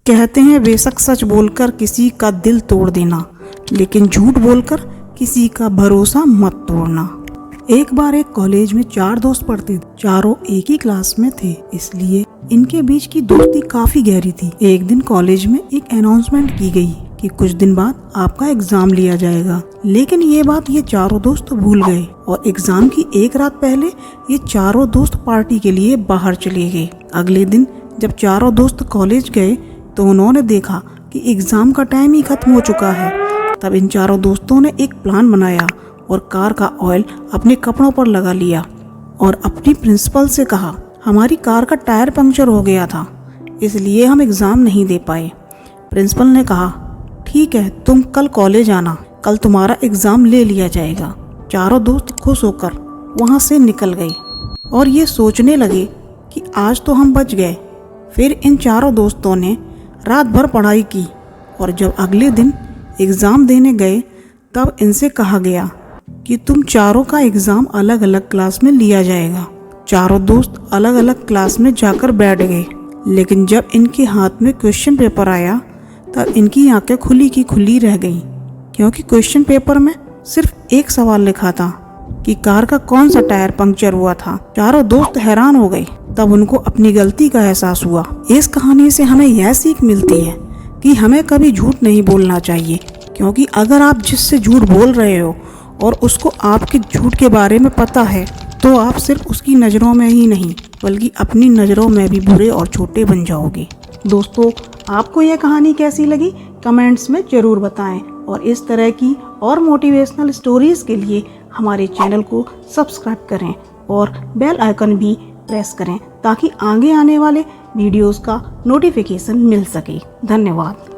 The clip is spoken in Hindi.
कहते हैं बेशक सच बोलकर किसी का दिल तोड़ देना, लेकिन झूठ बोलकर किसी का भरोसा मत तोड़ना। एक बार एक कॉलेज में 4 दोस्त पढ़ते थे। चारों एक ही क्लास में थे, इसलिए इनके बीच की दोस्ती काफी गहरी थी। एक दिन कॉलेज में एक अनाउंसमेंट की गई कि कुछ दिन बाद आपका एग्जाम लिया जाएगा, लेकिन ये बात ये चारों दोस्त भूल गए और एग्जाम की एक रात पहले ये चारों दोस्त पार्टी के लिए बाहर चले गए। अगले दिन जब चारों दोस्त कॉलेज गए तो उन्होंने देखा कि एग्जाम का टाइम ही खत्म हो चुका है। तब इन चारों दोस्तों ने एक प्लान बनाया और कार का ऑयल अपने कपड़ों पर लगा लिया और अपनी प्रिंसिपल से कहा, हमारी कार का टायर पंक्चर हो गया था, इसलिए हम एग्ज़ाम नहीं दे पाए। प्रिंसिपल ने कहा, ठीक है, तुम कल कॉलेज आना, कल तुम्हारा एग्ज़ाम ले लिया जाएगा। चारों दोस्त खुश होकर वहाँ से निकल गए और ये सोचने लगे कि आज तो हम बच गए। फिर इन चारों दोस्तों ने रात भर पढ़ाई की और जब अगले दिन एग्ज़ाम देने गए तब इनसे कहा गया कि तुम चारों का एग्ज़ाम अलग अलग क्लास में लिया जाएगा। चारों दोस्त अलग अलग क्लास में जाकर बैठ गए, लेकिन जब इनके हाथ में क्वेश्चन पेपर आया तब इनकी आंखें खुली की खुली रह गईं, क्योंकि क्वेश्चन पेपर में सिर्फ एक सवाल लिखा था कि कार का कौन सा टायर पंक्चर हुआ था। चारों दोस्त हैरान हो गए। तब उनको अपनी गलती का एहसास हुआ। इस कहानी से हमें यह सीख मिलती है कि हमें कभी झूठ नहीं बोलना चाहिए, क्योंकि अगर आप जिससे झूठ बोल रहे हो और उसको आपके झूठ के बारे में पता है तो आप सिर्फ उसकी नज़रों में ही नहीं बल्कि अपनी नज़रों में भी बुरे और छोटे बन जाओगे। दोस्तों, आपको यह कहानी कैसी लगी कमेंट्स में ज़रूर बताएं और इस तरह की और मोटिवेशनल स्टोरीज़ के लिए हमारे चैनल को सब्सक्राइब करें और बेल आइकन भी प्रेस करें ताकि आगे आने वाले वीडियोस का नोटिफिकेशन मिल सके। धन्यवाद।